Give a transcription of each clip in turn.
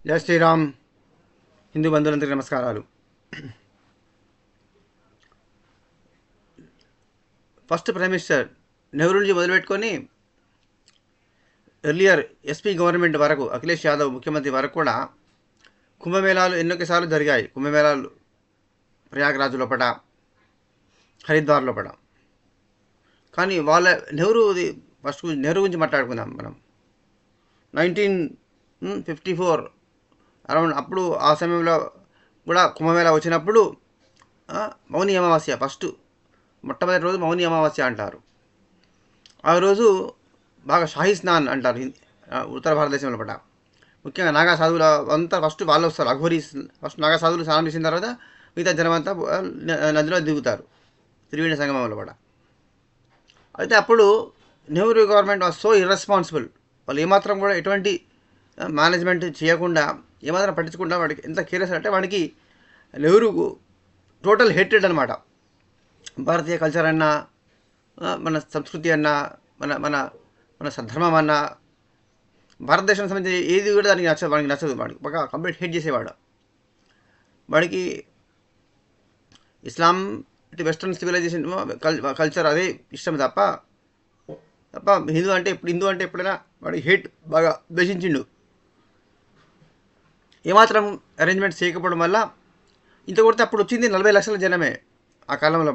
జై శ్రీరామ్. హిందూ బంధువులందరికీ నమస్కారాలు. ఫస్ట్ ప్రైమ్ మినిస్టర్ నెహ్రూ నుంచి మొదలుపెట్టుకొని ఎర్లియర్ ఎస్పీ గవర్నమెంట్ వరకు, అఖిలేష్ యాదవ్ ముఖ్యమంత్రి వరకు కూడా కుంభమేళాలు ఎన్నోసార్లు జరిగాయి. కుంభమేళాలు ప్రయాగరాజు లోపల, హరిద్వార్ లోపల. కానీ ఫస్ట్ నెహ్రూ గురించి మాట్లాడుకుందాం మనం. 1954 అరౌండ్ అప్పుడు, ఆ సమయంలో కూడా కుంభమేళా వచ్చినప్పుడు మౌని అమావాస్య, మొట్టమొదటి రోజు మౌని అమావాస్య అంటారు. ఆ రోజు బాగా షాహీ స్నాన్ అంటారు ఉత్తర భారతదేశంలో పట. ముఖ్యంగా నాగా సాధువుల అంతా ఫస్ట్ వాళ్ళు వస్తారు. అఘోరీస్ ఫస్ట్ నాగా సాధువులు స్నానం చేసిన తర్వాత మిగతా జనం అంతా నదిలో దిగుతారు త్రివేణి సంగమంలో పట. అయితే అప్పుడు Nehru government was so irresponsible. వాళ్ళు ఏమాత్రం కూడా ఎటువంటి మేనేజ్మెంట్ చేయకుండా, ఏమాత్రం పట్టించకుండా, వాడికి ఎంత కేర్లెస్ అంటే వాడికి నెహ్రూకు టోటల్ హేట్రెడ్ అనమాట. భారతీయ కల్చర్ అన్నా, మన సంస్కృతి అన్నా, మన మన మన సద్ధర్మం అన్నా, భారతదేశానికి సంబంధించి ఏది కూడా వాడికి నచ్చదు. వాడికి బాగా కంప్లీట్ హేట్ చేసేవాడు. వాడికి ఇస్లాం, ఇటు వెస్ట్రన్ సివిలైజేషన్ కల్చర్ అదే ఇష్టం తప్ప హిందూ అంటే ఎప్పుడైనా వాడికి హేట్ బాగా ద్వేషించిండు. ఏమాత్రం అరేంజ్మెంట్స్ చేయకపోవడం వల్ల ఇంత కొడితే అప్పుడు వచ్చింది 40 లక్షల జనమే. ఆ కాలంలో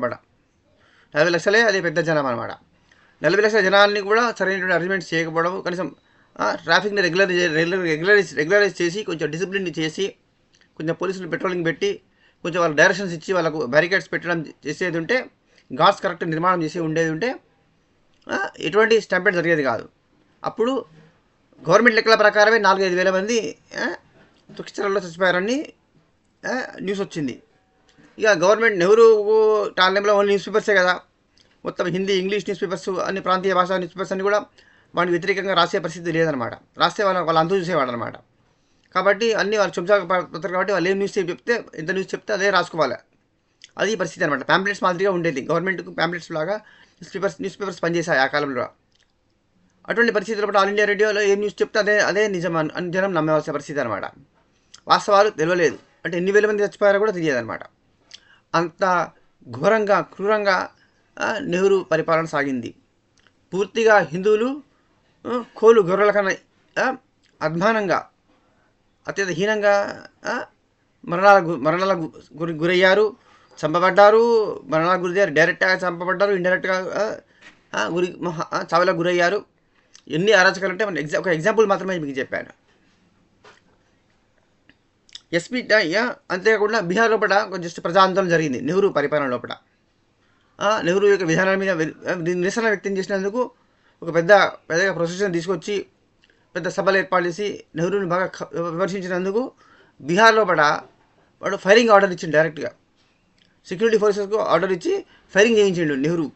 40 లక్షలే అదే పెద్ద జనం అనమాట. 40 లక్షల జనాన్ని కూడా సరైనటువంటి అరేంజ్మెంట్స్ చేయకపోవడం, కనీసం ట్రాఫిక్ని రెగ్యులరైజ్ చేసి, కొంచెం డిసిప్లిన్ చేసి, కొంచెం పోలీసులు పెట్రోలింగ్ పెట్టి, కొంచెం వాళ్ళకి డైరెక్షన్స్ ఇచ్చి, వాళ్ళకు బ్యారికేడ్స్ పెట్టడం చేసేది ఉంటే, గార్డ్స్ కరెక్ట్ నిర్మాణం చేసి ఉండేది ఉంటే ఎటువంటి స్టాంపేడ్ జరిగేది కాదు. అప్పుడు గవర్నమెంట్ లెక్కల ప్రకారమే 4-5 వేల మంది తుకిచర్లలో చచ్చిపోయారని న్యూస్ వచ్చింది. ఇక గవర్నమెంట్ నెహ్రూ టైంలో ఓన్లీ న్యూస్ పేపర్సే కదా, మొత్తం హిందీ, ఇంగ్లీష్ న్యూస్ పేపర్స్, అన్ని ప్రాంతీయ భాషా న్యూస్ పేపర్స్ అన్ని కూడా వాడికి వ్యతిరేకంగా రాసే పరిస్థితి లేదనమాట. రాస్తే వాళ్ళు అంతు చూసేవాడు అనమాట. కాబట్టి అన్ని వాళ్ళు చెంచా పడతారు. కాబట్టి వాళ్ళు ఏం ఎంత న్యూస్ చెప్తే అదే రాసుకోవాలి. అది పరిస్థితి అనమాట. ప్యాంప్లెట్స్ మాదిరిగా ఉండేది. గవర్నమెంట్కు ప్యాంప్లెట్స్ లాగా న్యూస్ పేపర్స్ పనిచేశాయి ఆ కాలంలో. అటువంటి పరిస్థితుల్లో ఆల్ ఇండియా రేడియోలో ఏం న్యూస్ చెప్తే అదే నిజం అని జనం నమ్మవలసిన పరిస్థితి అనమాట. వాస్తవాలు తెలియలేదు. అంటే ఎన్ని వేల మంది చచ్చిపోయారో కూడా తెలియదు అనమాట. అంత ఘోరంగా, క్రూరంగా నెహ్రూ పరిపాలన సాగింది. పూర్తిగా హిందువులు కోలు గొర్రెల కన్నా అధ్వానంగా, అత్యంత హీనంగా మరణాలకు గురయ్యారు, చంపబడ్డారు. మరణాలకు గురయ్యారు, డైరెక్ట్గా చంపబడ్డారు, ఇండైరెక్ట్గా చావులకు గురయ్యారు. ఎన్ని అరాచకాలు అంటే ఒక ఎగ్జాంపుల్ మాత్రమే మీకు చెప్పాను. ఎస్పీ అంతేకాకుండా బీహార్ లోపల జస్ట్ ప్రజా ఆందోళన జరిగింది నెహ్రూ పరిపాలన లోపల. నెహ్రూ యొక్క విధానాల మీద నిరసన వ్యక్తం చేసినందుకు ఒక పెద్దగా ప్రొసెషన్ తీసుకొచ్చి పెద్ద సభలు ఏర్పాటు చేసి నెహ్రూని బాగా విమర్శించినందుకు బీహార్ లోపల వాడు ఫైరింగ్ ఆర్డర్ ఇచ్చిండు. డైరెక్ట్గా సెక్యూరిటీ ఫోర్సెస్కు ఆర్డర్ ఇచ్చి ఫైరింగ్ చేయించిండు నెహ్రూ.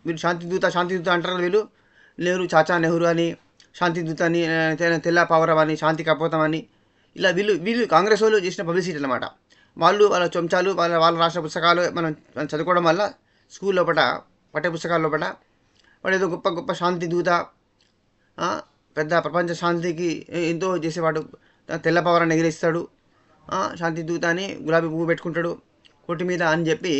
మీరు శాంతిదూత అంటారు వీళ్ళు. నెహ్రూ చాచా నెహ్రూ అని, శాంతిదూత అని, తెల్ల పావురం అని, శాంతి కపోతం అని, ఇలా వీళ్ళు కాంగ్రెస్ వాళ్ళు చేసిన పబ్లిసిటీ అనమాట. వాళ్ళ చెంచాలు, వాళ్ళ రాష్ట్ర పుస్తకాలు మనం చదువుకోవడం వల్ల స్కూల్ లోపల, పాఠ్య పుస్తకాల లోపల వాడు ఏదో గొప్ప శాంతి దూత, పెద్ద ప్రపంచ శాంతికి ఎంతో చేసేవాడు, తెల్ల పవరాన్ని ఎగిరిస్తాడు, శాంతి దూత అని గులాబీ పువ్వు పెట్టుకుంటాడు కొట్టి మీద అని చెప్పి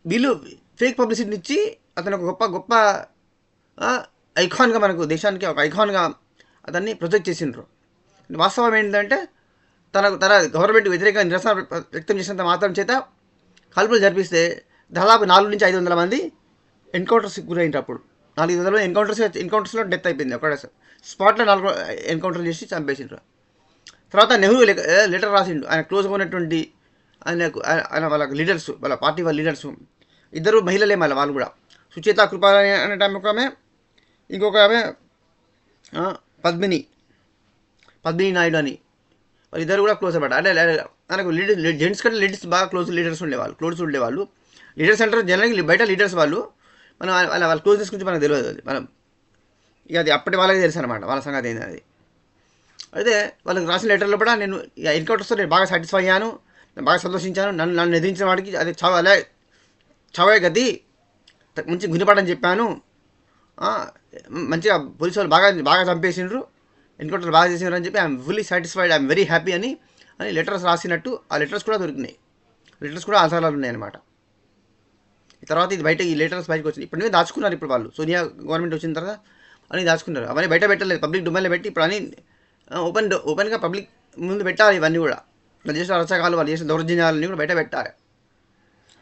వీళ్ళు ఫేక్ పబ్లిసిటీని ఇచ్చి అతను ఒక గొప్ప ఐకాన్గా, మనకు దేశానికి ఒక ఐకాన్గా అతన్ని ప్రొజెక్ట్ చేసిండ్రు. వాస్తవం ఏంటంటే తన గవర్నమెంట్ వ్యతిరేకంగా నిరసన వ్యక్తం చేసినంత మాత్రం చేత కాల్పులు జరిపిస్తే దాదాపు 400-500 మంది ఎన్కౌంటర్స్ గురైంటారు. అప్పుడు 400 మంది ఎన్కౌంటర్స్లో డెత్ అయిపోయింది. ఒక స్పాట్లో 4 ఎన్కౌంటర్లు చేసి చంపేసిండ్రు. తర్వాత నెహ్రూ లెటర్ రాసిండు. ఆయన క్లోజ్గా ఉన్నటువంటి ఆయన వాళ్ళ లీడర్స్, వాళ్ళ పార్టీ వాళ్ళ లీడర్స్, ఇద్దరు మహిళలే. మళ్ళీ వాళ్ళు కూడా సుచేత కృపాలని అనే టైం ఒక ఆమె, ఇంకొక ఆమె పద్మిని నాయుడు అని, వాళ్ళిద్దరు కూడా క్లోజ్ అన్నమాట. అంటే మనకు జెంట్స్ కంటే లేడీస్ బాగా క్లోజ్ ఉండేవాళ్ళు. లీడర్స్ అంటారు జనరల్గా బయట లీడర్స్ వాళ్ళు. వాళ్ళ క్లోజ్నెస్ గురించి మనకు తెలియదు. అది ఇక అది అప్పటి వాళ్ళకి తెలుసు అనమాట, వాళ్ళ సంగతి ఏంది అది. అయితే వాళ్ళకి రాసిన లెటర్లో కూడా నేను ఎన్కౌంటర్స్తో నేను బాగా సాటిస్ఫై అయ్యాను, నేను బాగా సంతోషించాను, నన్ను ఎదిరించిన వాడికి అది చావే గది, మంచి గుణపాఠం చెప్పాను, మంచిగా పోలీసు వాళ్ళు బాగా చంపేసిండ్రు, ఎన్కౌంటర్ బాగా చేసినారని చెప్పి I'm fully satisfied, I'm very happy అని లెటర్స్ రాసినట్టు ఆ లెటర్స్ కూడా దొరికినాయి. లెటర్స్ కూడా ఆధారాలు ఉన్నాయన్నమాట. తర్వాత ఇది బయట ఈ లెటర్స్ బయటకు వచ్చింది. ఇప్పుడు దాచుకున్నారు. ఇప్పుడు వాళ్ళు సోనియా గవర్నమెంట్ వచ్చిన తర్వాత అని దాచుకున్నారు. అవన్నీ బయట పెట్టలేదు, పబ్లిక్ డొమైన్లో పెట్టి ఇప్పుడు అని ఓపెన్గా పబ్లిక్ ముందు పెట్టాలి. ఇవన్నీ కూడా వాళ్ళు చేసిన అరచకాలు, వాళ్ళు చేసిన దౌర్జన్యాలన్నీ కూడా బయట పెట్టాలి.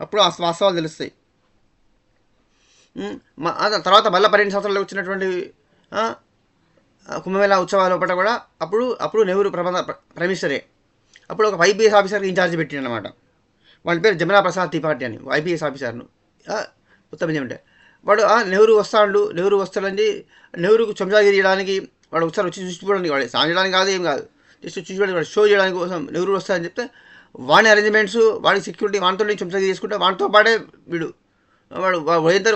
అప్పుడు ఆ వాస్తవాలు తెలుస్తాయి. తర్వాత మళ్ళీ 12 సంవత్సరాలు వచ్చినటువంటి కుంభమేళా ఉత్సవాల లోపల కూడా అప్పుడు నెహ్రూ ప్రైమ్ మినిస్టరే. అప్పుడు ఒక ఐపీఎస్ ఆఫీసర్కి ఇన్ఛార్జ్ పెట్టిండనమాట. వాడి పేరు జమునా ప్రసాద్ త్రిపాఠి అని, ఐపీఎస్ ఆఫీసర్ను. ఉత్తమ్ ఏమంటే వాడు నెహ్రూ వస్తాడని నెహ్రూకు చెంచాగిరి చేయడానికి వాడు ఒకసారి వచ్చి చూసిపోవడానికి, వాడు సాయం చేయడానికి కాదు, ఏం కాదు, జస్ట్ చూసిపోవడానికి, వాడు షో చేయడానికి కోసం నెహ్రూ వస్తాడని చెప్తే వాడి అరేంజ్మెంట్స్, వాడి సెక్యూరిటీ వాడితో చెంచాగిరి చేసుకుంటే వాడితో పాటే వాడు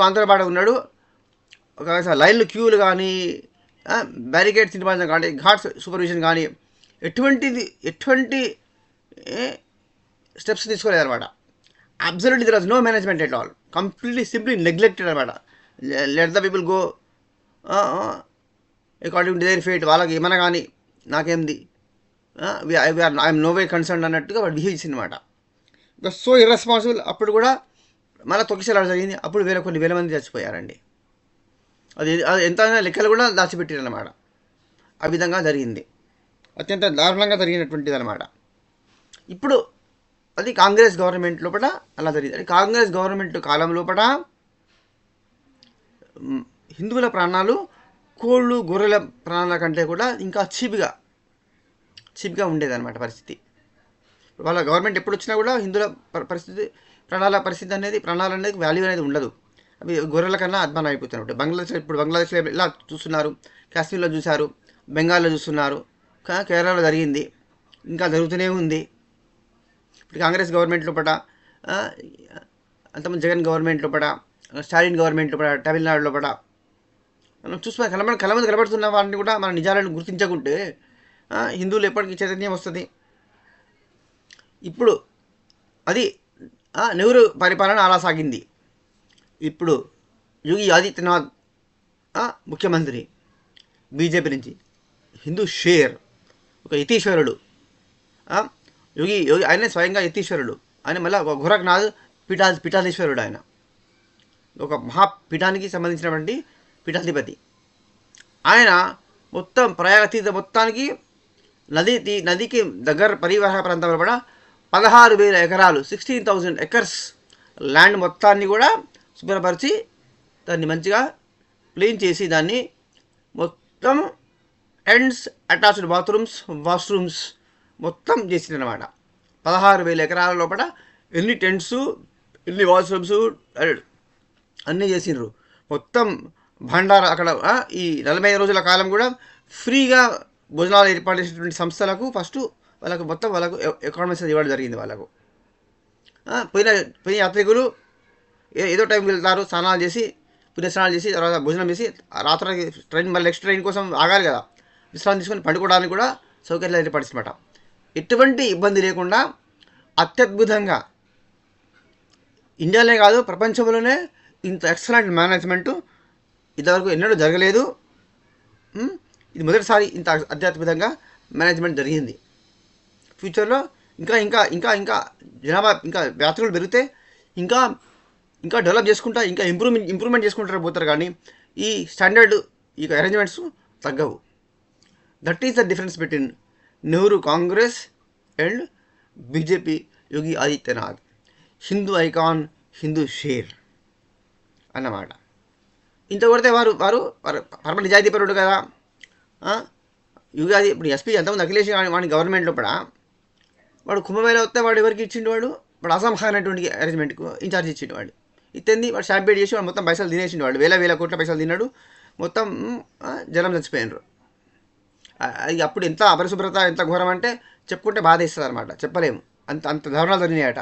వాడితో పాటే ఉన్నాడు. ఒక లైన్లు క్యూలు కానీ బ్యారికేడ్స్ నిర్మాణం కానీ ఘాట్స్ సూపర్విజన్ కానీ ఎటువంటి స్టెప్స్ తీసుకోలేదన్నమాట. Absolutely there was no management at all, completely simply neglected అనమాట. Let the people go according to their fate, వాళ్ళకి ఏమన్నా కానీ నాకేంది, ఐఎమ్ నో వే కన్సర్న్ అన్నట్టుగా వాడు బిహేవ్ చేసిందన్నమాట. ఇక సో ఇర్రెస్పాన్సిబుల్. అప్పుడు కూడా మళ్ళీ తొక్కిసలాట జరిగింది. అప్పుడు కొన్ని వేల మంది చచ్చిపోయారండి. అది ఎంత లెక్కలు కూడా దాచిపెట్టారన్నమాట. ఆ విధంగా జరిగింది. అత్యంత దారుణంగా జరిగినటువంటిది అనమాట. ఇప్పుడు అది కాంగ్రెస్ గవర్నమెంట్ లోపల అలా జరిగింది. అది కాంగ్రెస్ గవర్నమెంట్ కాలం లోపల హిందువుల ప్రాణాలు కోళ్ళు గొర్రెల ప్రాణాల కంటే కూడా ఇంకా చీప్గా ఉండేదన్నమాట పరిస్థితి. వాళ్ళ గవర్నమెంట్ ఎప్పుడు వచ్చినా కూడా హిందువుల ప్రాణాల పరిస్థితి అనేది వాల్యూ అనేది ఉండదు. అవి గొర్రెల కన్నా అద్మానం అయిపోతున్నట్టు. బంగ్లాదేశ్లో ఇలా చూస్తున్నారు, కాశ్మీర్లో చూశారు, బెంగాల్లో చూస్తున్నారు, కేరళలో జరిగింది, ఇంకా జరుగుతూనే ఉంది. ఇప్పుడు కాంగ్రెస్ గవర్నమెంట్ లోపల, అంతమంది జగన్ గవర్నమెంట్ లోపల, స్టాలిన్ గవర్నమెంట్ లోపల, తమిళనాడు లోపల మనం చూసుకుని కలమంది కనబడుతున్న వాటిని కూడా మన నిజాలను గుర్తించకుంటే హిందువులు ఎప్పటికీ చైతన్యం వస్తుంది. ఇప్పుడు అది నెహ్రూ పరిపాలన అలా సాగింది. ఇప్పుడు యోగి ఆదిత్యనాథ్ ముఖ్యమంత్రి బీజేపీ నుంచి, హిందూ షేర్, ఒక యతీశ్వరుడు. యోగి ఆయనే స్వయంగా యతీశ్వరుడు. ఆయన మళ్ళీ ఒక గోరఖ్నాథ్ పీఠాధీశ్వరుడు. ఆయన ఒక మహాపీఠానికి సంబంధించినటువంటి పీఠాధిపతి. ఆయన మొత్తం ప్రయాగ తీర్థ మొత్తానికి నదికి దగ్గర పరివాహక ప్రాంతంలో కూడా 16,000 ఎకరాలు 16,000 acres ల్యాండ్ మొత్తాన్ని కూడా శుభ్రపరిచి దాన్ని మంచిగా క్లీన్ చేసి దాన్ని మొత్తం టెంట్స్, అటాచ్డ్ వాష్రూమ్స్ మొత్తం చేసిందనమాట. 16,000 ఎకరాల లోపల ఎన్ని టెంట్స్, ఎన్ని వాష్రూమ్స్ అన్నీ చేసిండ్రు. మొత్తం భండార అక్కడ ఈ 45 రోజుల కాలం కూడా ఫ్రీగా భోజనాలు ఏర్పాటు చేసేటువంటి సంస్థలకు ఫస్ట్ వాళ్ళకు అకామిడేషన్ ఇవ్వడం జరిగింది. వాళ్ళకు పోయిన యాత్రికులు ఏదో టైం వెళ్తారు, స్నానాలు చేసి పుణ్యస్నానాలు చేసి తర్వాత భోజనం చేసి రాత్రి ట్రైన్ మళ్ళీ నెక్స్ట్ ట్రైన్ కోసం ఆగాలి కదా, విశ్రాంతి తీసుకొని పండుకోవడానికి కూడా సౌకర్యాలు ఏర్పడిస్తున్నమాట. ఎటువంటి ఇబ్బంది లేకుండా అత్యద్భుతంగా ఇండియాలోనే కాదు ప్రపంచంలోనే ఇంత ఎక్సలెంట్ మేనేజ్మెంటు ఇంతవరకు ఎన్నడూ జరగలేదు. ఇది మొదటిసారి ఇంత అత్యద్భుతంగా మేనేజ్మెంట్ జరిగింది. ఫ్యూచర్లో ఇంకా జనాభా ఇంకా యాత్రికులు పెరిగితే ఇంకా డెవలప్ చేసుకుంటా ఇంకా ఇంప్రూవ్మెంట్ చేసుకుంటారు పోతారు. కానీ ఈ స్టాండర్డ్ ఈ అరేంజ్మెంట్స్ తగ్గవు. That is the difference between Nehru Congress and BJP Yogi Adityanath. Hindu icon, Hindu షేర్ అన్నమాట. ఇంత కొడితే వారు పరమ నిజాయితీపరుడు కదా. యోగి ఇప్పుడు ఎస్పీ ఎంతమంది అఖిలేష్ వాడి గవర్నమెంట్లో కూడా వాడు కుంభమేళా వస్తే వాడు ఎవరికి ఇచ్చిండు, వాడు అసాం ఖాన్ అనేటువంటి అరేంజ్మెంట్కు ఇన్ఛార్జ్ ఇచ్చిండు. వాడు ఇత్తంది వాడు షాంపేట్ చేసి వాడు మొత్తం పైసలు తినేసిండు. వాడు వేల కోట్ల పైసలు తిన్నాడు, మొత్తం జనం చచ్చిపోయినారు. అది అప్పుడు ఎంత అపరిశుభ్రత ఎంత ఘోరం అంటే చెప్పుకుంటే బాధ ఇస్తుంది అనమాట, చెప్పలేము. అంత దారుణాలు జరిగినాయట.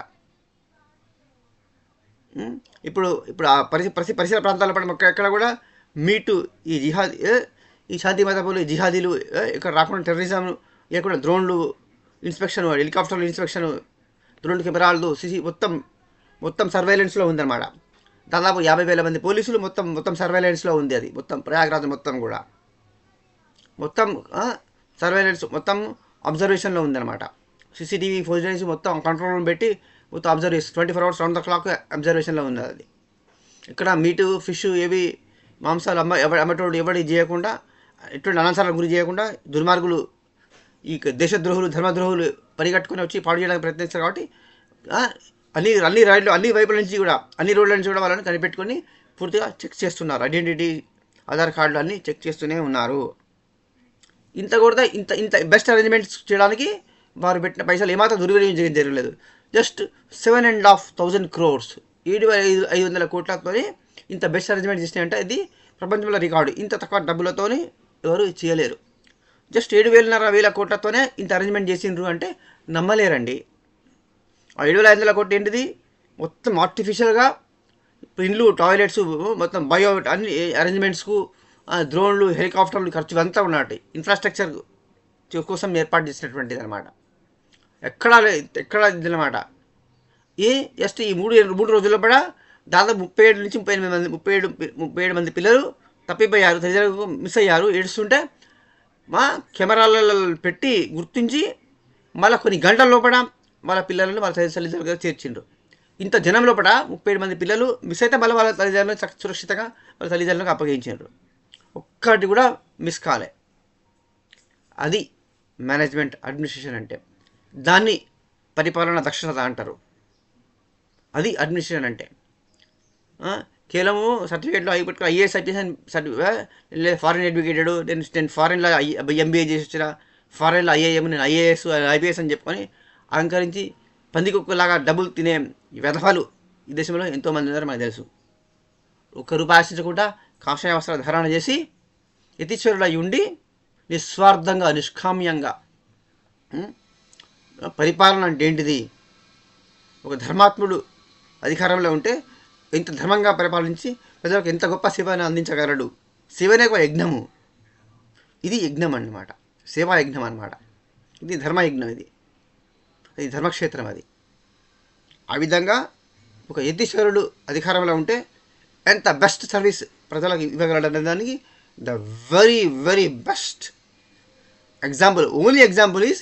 ఇప్పుడు ఆ పరిసర ప్రాంతాల పడి ఎక్కడ కూడా మీటు ఈ శాంతి మతపులు జిహాదీలు ఇక్కడ రాకుండా టెర్రరిజం లేకుండా డ్రోన్లు ఇన్స్పెక్షన్, హెలికాప్టర్లు ఇన్స్పెక్షన్, డ్రోన్ కెమెరాలు సిసి మొత్తం సర్వేలెన్స్లో ఉందన్నమాట. దాదాపు 50,000 మంది పోలీసులు మొత్తం సర్వేలెన్స్లో ఉంది. అది మొత్తం ప్రయాగరాజ్ మొత్తం కూడా మొత్తం సర్వేలెన్స్ మొత్తం అబ్జర్వేషన్లో ఉందన్నమాట. సీసీటీవీ ఫుటేజ్ మొత్తం కంట్రోల్ రూమ్ పెట్టి మొత్తం observation 24 hours round the clock అబ్జర్వేషన్లో ఉంది అది. ఇక్కడ మీటు ఫిష్ ఏవి మాంసాలు అమ్మటోడు ఎవడి చేయకుండా, ఎటువంటి అనంతరాలకు గురి చేయకుండా దుర్మార్గులు ఈ దేశద్రోహులు ధర్మద్రోహులు పరిగట్టుకుని వచ్చి పాడు చేయడానికి ప్రయత్నిస్తారు. కాబట్టి అన్ని రైళ్ళు అన్ని వైపుల నుంచి కూడా అన్ని రోడ్ల నుంచి కూడా వాళ్ళని కనిపెట్టుకొని పూర్తిగా చెక్ చేస్తున్నారు. ఐడెంటిటీ ఆధార్ కార్డులు అన్నీ చెక్ చేస్తూనే ఉన్నారు. ఇంత కూడా ఇంత బెస్ట్ అరేంజ్మెంట్స్ చేయడానికి వారు పెట్టిన పైసలు ఏమాత్రం దుర్వినియోగం జరగలేదు. జస్ట్ 7,500 crores 7,500 కోట్లతో ఇంత బెస్ట్ అరేంజ్మెంట్ చేసినాయంటే ఇది ప్రపంచంలో రికార్డు. ఇంత తక్కువ డబ్బులతోని ఎవరు చేయలేరు. జస్ట్ 7,500 కోట్లతోనే ఇంత అరేంజ్మెంట్ చేసిండ్రు అంటే నమ్మలేరండి. ఆ 7,500 కోట్లు ఏంటిది? మొత్తం ఆర్టిఫిషియల్గా ఇండ్లు, టాయిలెట్స్, మొత్తం బయో అన్ని అరేంజ్మెంట్స్కు డ్రోన్లు, హెలికాప్టర్లు ఖర్చు అంతా ఉన్నట్టు ఇన్ఫ్రాస్ట్రక్చర్ కోసం ఏర్పాటు చేసినటువంటిది అనమాట. ఎక్కడ ఇదన్నమాట. జస్ట్ ఈ మూడు రోజుల్లో కూడా దాదాపు 37 నుంచి 38 మంది పిల్లలు తప్పిపోయారు, తల్లిదండ్రులకు మిస్ అయ్యారు. ఏడుస్తుంటే మా కెమెరాలలో పెట్టి గుర్తించి మళ్ళీ కొన్ని గంటల లోపల వాళ్ళ పిల్లలను వాళ్ళ తల్లిదండ్రులుగా చేర్చిండ్రు. ఇంత జనం లోపల 37 మంది పిల్లలు మిస్ అయితే మళ్ళీ వాళ్ళ తల్లిదండ్రులను సురక్షితంగా వాళ్ళ తల్లిదండ్రులకు అప్పగించారు. ఒక్కటి కూడా మిస్ కాలే. అది మేనేజ్మెంట్ అడ్మినిస్ట్రేషన్ అంటే. దాన్ని పరిపాలన దక్షత అంటారు. అది అడ్మినిస్ట్రేషన్ అంటే. కేవలము సర్టిఫికేట్లో అయిపోయి ఐఏఎస్ ఐపీఎస్ లేదా ఫారిన్ ఎడ్యుకేటెడ్, నేను ఫారిన్లో ఎంబీఏ చేసి వచ్చిన, ఫారిన్లో ఐఏఎం, నేను ఐఏఎస్ ఐపీఎస్ అని చెప్పుకొని అలంకరించి పందికొక్కలాగా డబ్బులు తినే వెధవలు ఈ దేశంలో ఎంతోమంది ఉన్నారు మనకు తెలుసు. ₹1 ఆశించకుండా కాషాయ వస్త్రాలు ధారణ చేసి యతీశ్వరులై ఉండి నిస్వార్థంగా నిష్కామ్యంగా పరిపాలన అంటే ఏంటిది? ఒక ధర్మాత్ముడు అధికారంలో ఉంటే ఎంత ధర్మంగా పరిపాలించి ప్రజలకు ఎంత గొప్ప సేవను అందించగలడు. సేవనే ఒక యజ్ఞము. ఇది యజ్ఞం అన్నమాట, సేవా యజ్ఞం అన్నమాట. ఇది ధర్మయజ్ఞం. ఇది ధర్మక్షేత్రం. అది ఆ విధంగా ఒక యతీశ్వరుడు అధికారంలో ఉంటే ఎంత బెస్ట్ సర్వీస్ ప్రజలకు ఇవ్వగలడనే దానికి the very very best example, only example is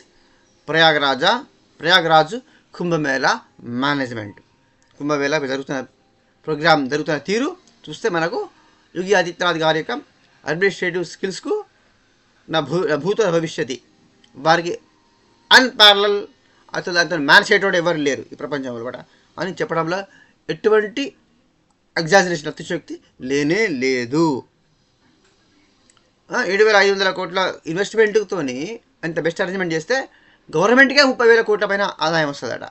Prayagraj Kumbh Mela management. Kumbh Mela జరుగుతున్న ప్రోగ్రామ్ జరుగుతున్న తీరు చూస్తే మనకు యోగి ఆదిత్యనాథ్ గారి యొక్క అడ్మినిస్ట్రేటివ్ స్కిల్స్కు నా భూత భవిష్యతి వారికి అన్పారలల్, అసలు అంత మ్యాన్ చేయటోడు ఎవరు లేరు ఈ ప్రపంచంలో కూడా అని చెప్పడంలో ఎటువంటి ఎగ్జాజరేషన్, అతిశయోక్తి లేనే లేదు. 7,500 కోట్ల ఇన్వెస్ట్మెంట్తో అంత బెస్ట్ అరేంజ్మెంట్ చేస్తే గవర్నమెంట్కే 30,000 కోట్ల పైన ఆదాయం వస్తుందట.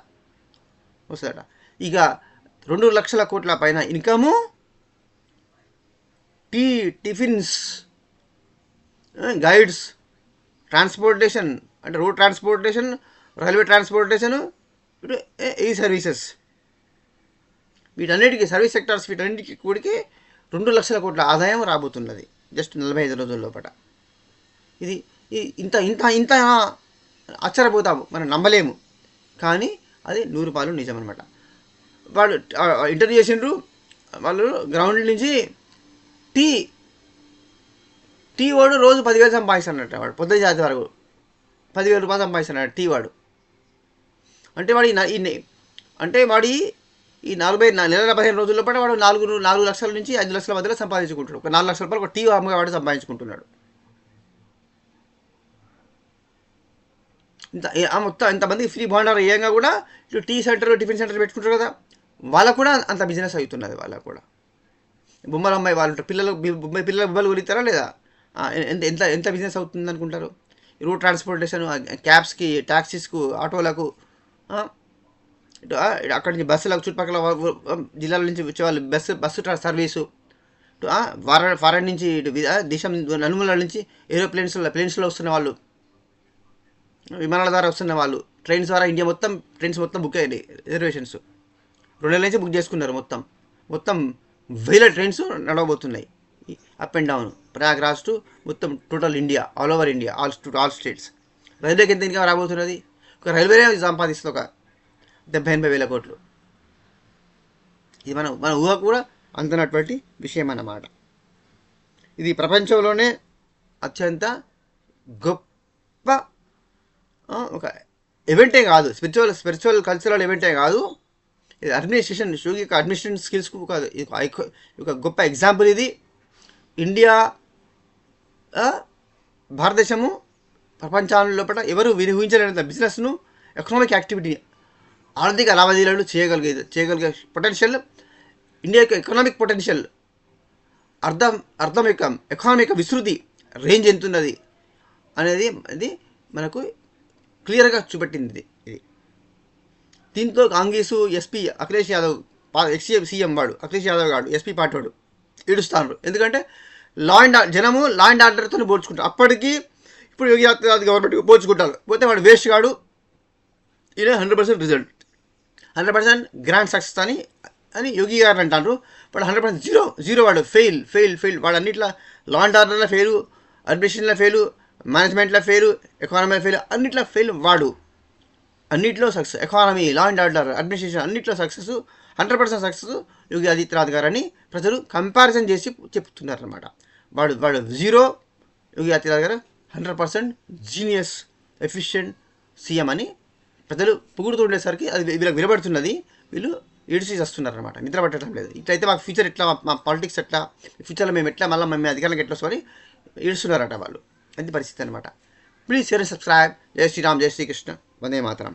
ఇక 2 లక్షల కోట్ల పైన ఇన్కము టిఫిన్స్, గైడ్స్, ట్రాన్స్పోర్టేషన్ అంటే రోడ్ ట్రాన్స్పోర్టేషన్, రైల్వే ట్రాన్స్పోర్టేషన్, ఈ సర్వీసెస్, వీటన్నిటికీ సర్వీస్ సెక్టార్స్ వీటన్నిటికీ కూడికి 2 లక్షల కోట్ల ఆదాయం రాబోతున్నది జస్ట్ 45 రోజుల లోపల. ఇది ఇంత ఇంత ఇంత ఆశ్చర్యపోతాము, మనం నమ్మలేము. కానీ అది 100% నిజం అనమాట. వాళ్ళు ఇంటర్వ్యూ చేసిండ్రు. వాళ్ళు గ్రౌండ్ నుంచి టీ వాడు రోజు 10,000 సంపాదిస్తాడట. వాడు పొద్దున జాతి వరకు 10,000 రూపాయలు సంపాదిస్తాడు టీ వాడు. అంటే వాడి ఈ 15 రోజుల్లో పాటు వాడు 4 లక్షల నుంచి 5 లక్షల మధ్యలో సంపాదించుకుంటాడు. ఒక 4 లక్షల రూపాయలు ఒక టీ అమ్మగా వాడు సంపాదించుకుంటున్నాడు. మొత్తం ఇంతమందికి ఫ్రీ భోజనాలు అయ్యాక కూడా ఇటు టీ సెంటర్, టిఫిన్ సెంటర్ పెట్టుకుంటారు కదా, వాళ్ళకు కూడా అంత బిజినెస్ అవుతున్నది. వాళ్ళకు కూడా బొమ్మల అమ్మాయి వాళ్ళు పిల్లలు బొమ్మలు కొనిస్తారా లేదా? ఎంత బిజినెస్ అవుతుంది అనుకుంటారు? రోడ్ ట్రాన్స్పోర్టేషన్, క్యాబ్స్కి, ట్యాక్సీస్కు, ఆటోలకు, అక్కడి నుంచి బస్సులకు, చుట్టుపక్కల జిల్లాల నుంచి వచ్చే వాళ్ళు బస్సు సర్వీసు, ఫారెన్ నుంచి దేశం నలుమూలల నుంచి ప్లేన్స్లో వస్తున్న వాళ్ళు, విమానాల ద్వారా వస్తున్న వాళ్ళు, ట్రైన్స్ ద్వారా ఇండియా ట్రైన్స్ మొత్తం బుక్ అయ్యాయి. రిజర్వేషన్స్ 2 నెలల నుంచి బుక్ చేసుకున్నారు. మొత్తం 1000 ట్రైన్స్ నడవబోతున్నాయి up and down Prayagraj to మొత్తం total India, all over India, all states. రైల్వేకి ఎంత ఇన్కమ్ రాబోతున్నది? ఒక రైల్వేనే సంపాదిస్తుంది ఒక 70,000 కోట్లు. ఇది మన ఊహ కూడా అందుతున్నటువంటి విషయం అన్నమాట. ఇది ప్రపంచంలోనే అత్యంత గొప్ప ఈవెంటే కాదు, స్పిరిచువల్ కల్చరల్ ఈవెంటే కాదు, ఇది అడ్మినిస్ట్రేషన్, యోగి యొక్క అడ్మినిస్ట్రేషన్ స్కిల్స్కు కాదు, ఇది ఒక గొప్ప ఎగ్జాంపుల్. ఇది ఇండియా, భారతదేశము ప్రపంచాల లోపల ఎవరు ఊహించలేనంత బిజినెస్ను, ఎకనామిక్ యాక్టివిటీని, ఆర్థిక లావాదేవీలు చేయగలిగే పొటెన్షియల్ ఇండియా యొక్క ఎకనామిక్ పొటెన్షియల్, అర్థం యొక్క ఎకానమీ యొక్క విస్తృతి రేంజ్ ఎంతున్నది అనేది ఇది మనకు క్లియర్గా చూపెట్టింది. ఇది దీంతో కాంగ్రెసు ఎస్పీ అఖిలేష్ యాదవ్, సీఎం వాడు అఖిలేష్ యాదవ్ గాడు, ఎస్పీ పార్టీ వాడు ఏడుస్తున్నారు. ఎందుకంటే జనము లా అండ్ ఆర్డర్తో పోల్చుకుంటారు. అప్పటికి ఇప్పుడు యోగి ఆదిత్యనాథ్ గవర్నమెంట్ పోల్చుకుంటారు. పోతే వాడు వేస్ట్ గాడు, ఈయన 100% రిజల్ట్, 100% గ్రాండ్ సక్సెస్ అని యోగి గారు అంటారు. వాడు 100% జీరో వాడు ఫెయిల్. వాడు అన్నిట్లో లా అండ్ ఆర్డర్లో ఫెయిల్, అడ్మినిస్ట్రేషన్లో ఫెయిల్, మేనేజ్మెంట్లో ఫెయిల్, ఎకానమీలో ఫెయిల్, అన్నిట్లో ఫెయిల్ వాడు. అన్నిట్లో success, economy, law and order, administration అన్నిట్లో సక్సెస్, 100% సక్సెస్ యోగి ఆదిత్యనాథ్ గారు అని ప్రజలు కంపారిజన్ చేసి చెప్తున్నారు అనమాట. వాడు జీరో, యోగి ఆదిత్యనాథ్ గారు 100% జీనియస్, ఎఫిషియెంట్ సీఎం అని ప్రజలు పొగుడుతుండేసరికి అది వీళ్ళకి వినబడుతున్నది. వీళ్ళు ఏడిసి వస్తున్నారు అనమాట, నిద్ర పట్టడం లేదు. ఇట్లయితే మాకు ఫ్యూచర్ ఎట్లా, మా పాలిటిక్స్ ఎట్లా, ఫ్యూచర్లో మేము ఎట్లా, మళ్ళీ మేము అధికారులకు ఎట్లా వస్తామని ఏడుస్తున్నారట వాళ్ళు. అది పరిస్థితి అనమాట. Please share and subscribe. జై శ్రీరామ్, జై శ్రీకృష్ణ, వందే మాతరం.